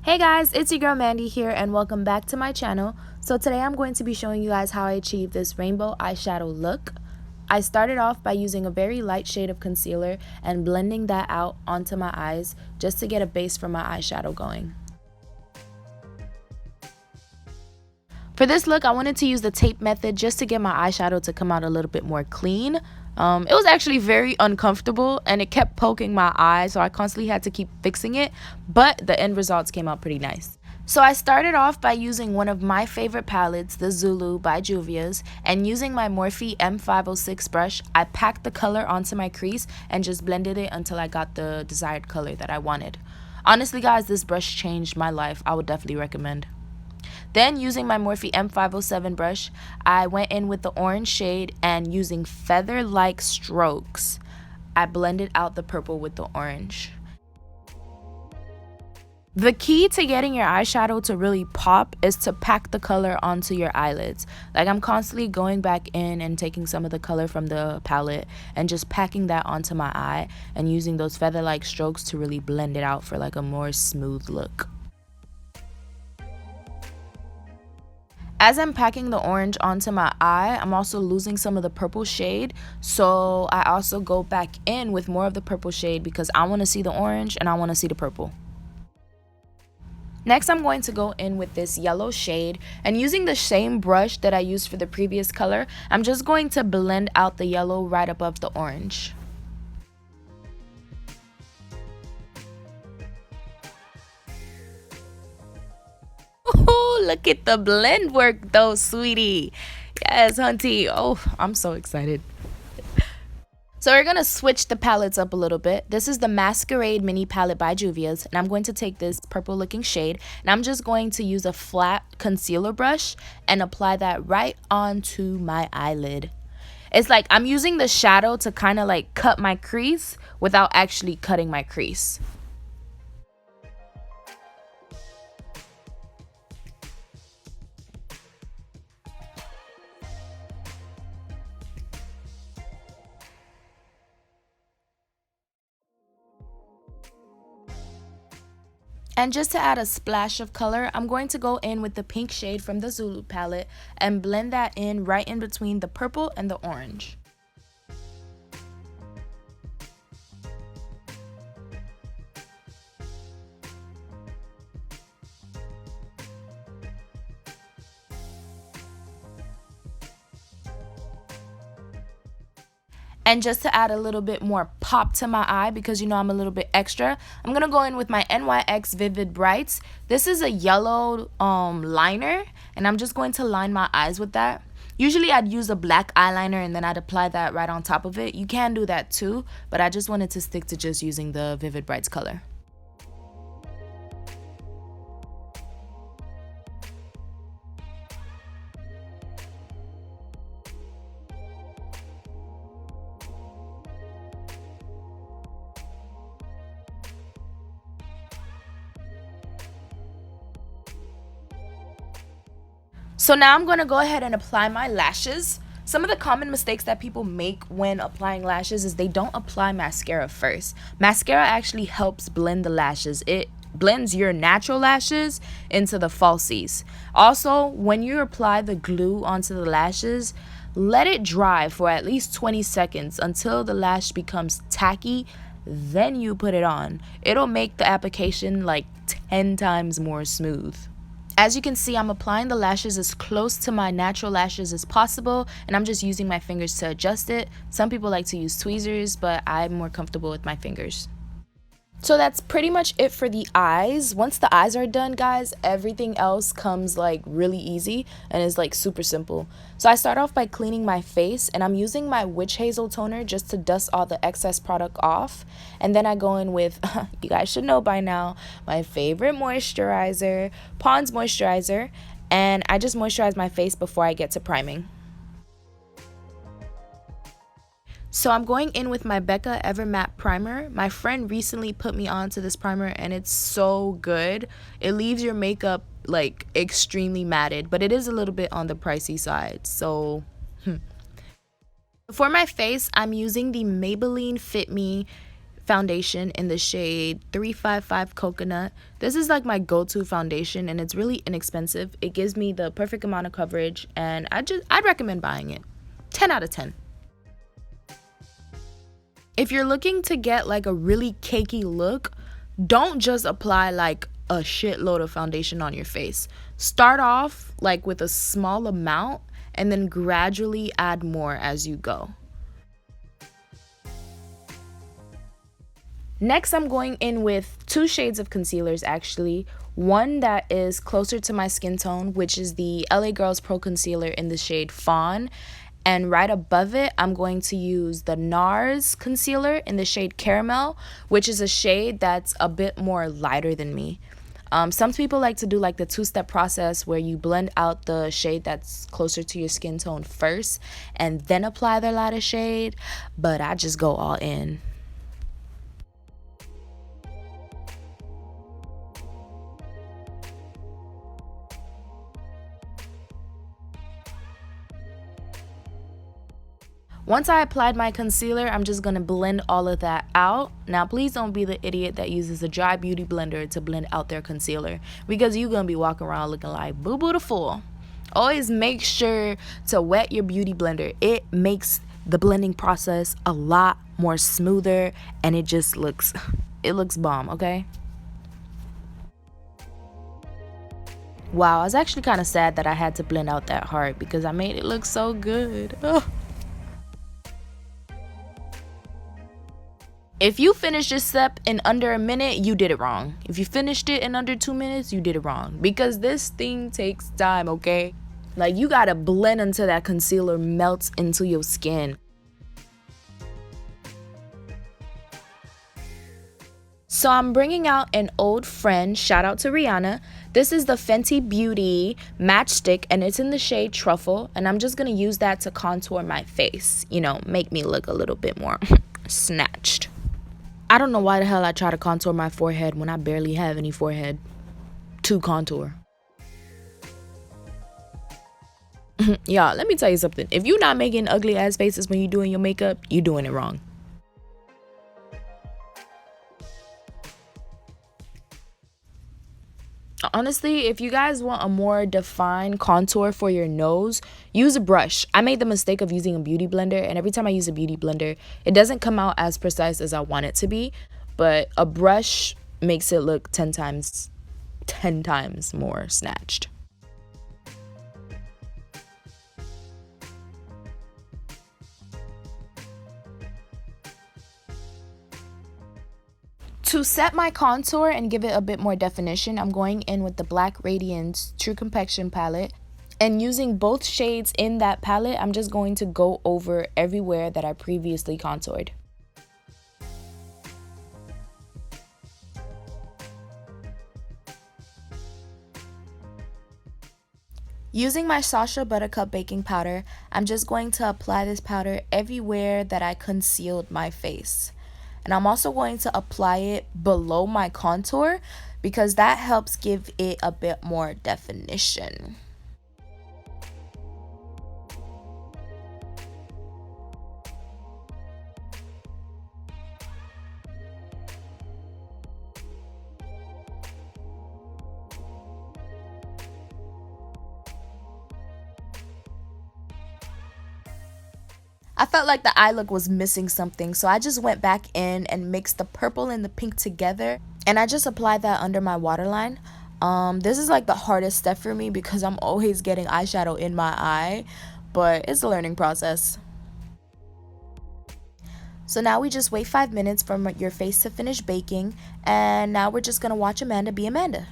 Hey guys, it's your girl Mandy here and welcome back to my channel. So today I'm going to be showing you guys how I achieved this rainbow eyeshadow look. I started off by using a very light shade of concealer and blending that out onto my eyes just to get a base for my eyeshadow going. For this look, I wanted to use the tape method just to get my eyeshadow to come out a little bit more clean. It was actually very uncomfortable and it kept poking my eye, so I constantly had to keep fixing it, but the end results came out pretty nice. So I started off by using one of my favorite palettes, the Zulu by Juvia's, and using my Morphe M506 brush, I packed the color onto my crease and just blended it until I got the desired color that I wanted. Honestly guys, this brush changed my life. I would definitely recommend. Then using my Morphe M507 brush, I went in with the orange shade and using feather-like strokes, I blended out the purple with the orange. The key to getting your eyeshadow to really pop is to pack the color onto your eyelids. Like I'm constantly going back in and taking some of the color from the palette and just packing that onto my eye and using those feather-like strokes to really blend it out for like a more smooth look. As I'm packing the orange onto my eye, I'm also losing some of the purple shade, so I also go back in with more of the purple shade because I want to see the orange and I want to see the purple. Next, I'm going to go in with this yellow shade, and using the same brush that I used for the previous color, I'm just going to blend out the yellow right above the orange. Oh, look at the blend work though, sweetie. Yes, hunty. Oh, I'm so excited. So we're going to switch the palettes up a little bit. This is the Masquerade Mini Palette by Juvia's, and I'm going to take this purple looking shade, and I'm just going to use a flat concealer brush and apply that right onto my eyelid. It's like I'm using the shadow to kind of like cut my crease without actually cutting my crease. And just to add a splash of color, I'm going to go in with the pink shade from the Zulu palette and blend that in right in between the purple and the orange. And just to add a little bit more pop to my eye, because you know I'm a little bit extra, I'm going to go in with my NYX Vivid Brights. This is a yellow liner, and I'm just going to line my eyes with that. Usually I'd use a black eyeliner and then I'd apply that right on top of it. You can do that too, but I just wanted to stick to just using the Vivid Brights color. So now I'm going to go ahead and apply my lashes. Some of the common mistakes that people make when applying lashes is they don't apply mascara first. Mascara actually helps blend the lashes. It blends your natural lashes into the falsies. Also, when you apply the glue onto the lashes, let it dry for at least 20 seconds until the lash becomes tacky. Then you put it on. It'll make the application like 10 times more smooth. As you can see, I'm applying the lashes as close to my natural lashes as possible, and I'm just using my fingers to adjust it. Some people like to use tweezers, but I'm more comfortable with my fingers. So that's pretty much it for the eyes. Once the eyes are done, guys, everything else comes like really easy and is like super simple. So I start off by cleaning my face, and I'm using my Witch Hazel toner just to dust all the excess product off. And then I go in with, you guys should know by now, my favorite moisturizer, Pond's moisturizer, and I just moisturize my face before I get to priming. So I'm going in with my Becca Ever Matte Primer. My friend recently put me onto this primer and it's so good. It leaves your makeup like extremely matted, but it is a little bit on the pricey side. So for my face, I'm using the Maybelline Fit Me foundation in the shade 355 Coconut. This is like my go-to foundation, and it's really inexpensive. It gives me the perfect amount of coverage, and I'd recommend buying it. 10 out of 10. If you're looking to get like a really cakey look, don't just apply like a shitload of foundation on your face. Start off like with a small amount and then gradually add more as you go. Next, I'm going in with 2 shades of concealers actually. One that is closer to my skin tone, which is the LA Girls Pro Concealer in the shade Fawn. And right above it, I'm going to use the NARS concealer in the shade Caramel, which is a shade that's a bit more lighter than me. Some people like to do like the 2-step process where you blend out the shade that's closer to your skin tone first and then apply their lighter shade, but I just go all in. Once I applied my concealer, I'm just going to blend all of that out. Now, please don't be the idiot that uses a dry beauty blender to blend out their concealer, because you're going to be walking around looking like boo-boo the fool. Always make sure to wet your beauty blender. It makes the blending process a lot more smoother, and it just looks bomb, okay? Wow, I was actually kind of sad that I had to blend out that hard because I made it look so good. Ugh. If you finished this step in under a minute, you did it wrong. If you finished it in under 2 minutes, you did it wrong. Because this thing takes time, okay? Like, you gotta blend until that concealer melts into your skin. So I'm bringing out an old friend, shout out to Rihanna. This is the Fenty Beauty Matchstick, and it's in the shade Truffle. And I'm just gonna use that to contour my face. You know, make me look a little bit more snatched. I don't know why the hell I try to contour my forehead when I barely have any forehead to contour. Y'all, let me tell you something. If you're not making ugly ass faces when you're doing your makeup, you're doing it wrong. Honestly, if you guys want a more defined contour for your nose, use a brush. I made the mistake of using a beauty blender, and every time I use a beauty blender, it doesn't come out as precise as I want it to be, but a brush makes it look 10 times more snatched. To set my contour and give it a bit more definition, I'm going in with the Black Radiance True Complexion palette. And using both shades in that palette, I'm just going to go over everywhere that I previously contoured. Using my Sasha Buttercup baking powder, I'm just going to apply this powder everywhere that I concealed my face. And I'm also going to apply it below my contour because that helps give it a bit more definition. I felt like the eye look was missing something, so I just went back in and mixed the purple and the pink together, and I just applied that under my waterline. This is like the hardest step for me because I'm always getting eyeshadow in my eye, but it's a learning process. So now we just wait 5 minutes for your face to finish baking, and now we're just gonna watch Amanda be Amanda.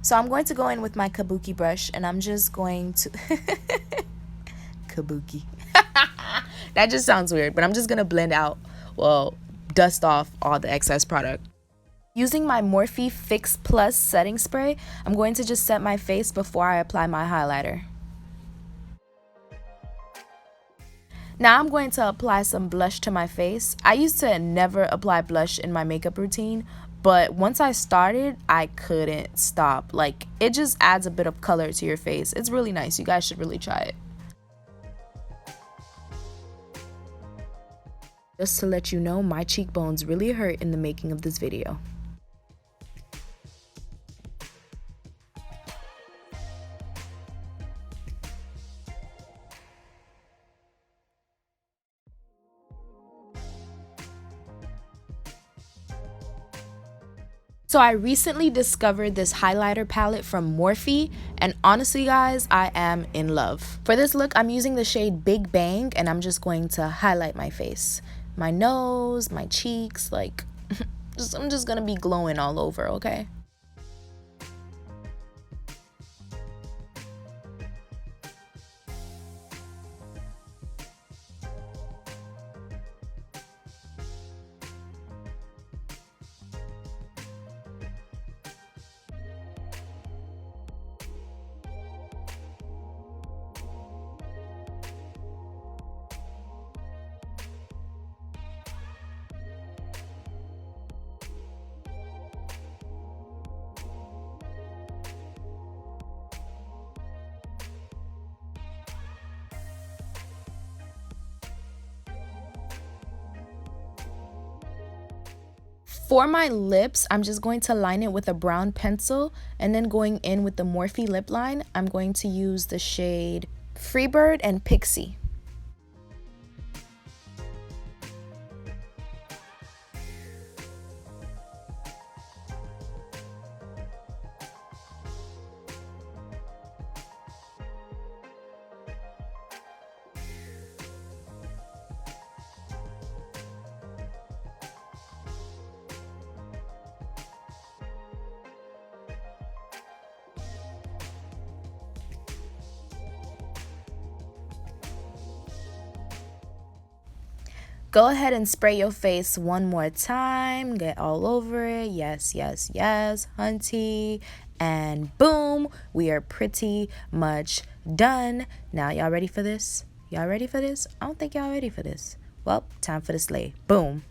So I'm going to go in with my kabuki brush, and I'm just going to kabuki. That just sounds weird, but I'm just gonna blend out, well, dust off all the excess product. Using my Morphe Fix Plus setting spray, I'm going to just set my face before I apply my highlighter. Now I'm going to apply some blush to my face. I used to never apply blush in my makeup routine, but once I started, I couldn't stop. Like, it just adds a bit of color to your face. It's really nice. You guys should really try it. Just to let you know, my cheekbones really hurt in the making of this video. So I recently discovered this highlighter palette from Morphe, and honestly guys, I am in love. For this look, I'm using the shade Big Bang, and I'm just going to highlight my face. My nose, my cheeks, like, I'm just gonna be glowing all over, okay? For my lips, I'm just going to line it with a brown pencil, and then going in with the Morphe lip line, I'm going to use the shade Freebird and Pixie. Go ahead and spray your face one more time. Get all over it. Yes, yes, yes, hunty. And boom, we are pretty much done. Now, y'all ready for this? Y'all ready for this? I don't think y'all ready for this. Well, time for the slay. Boom.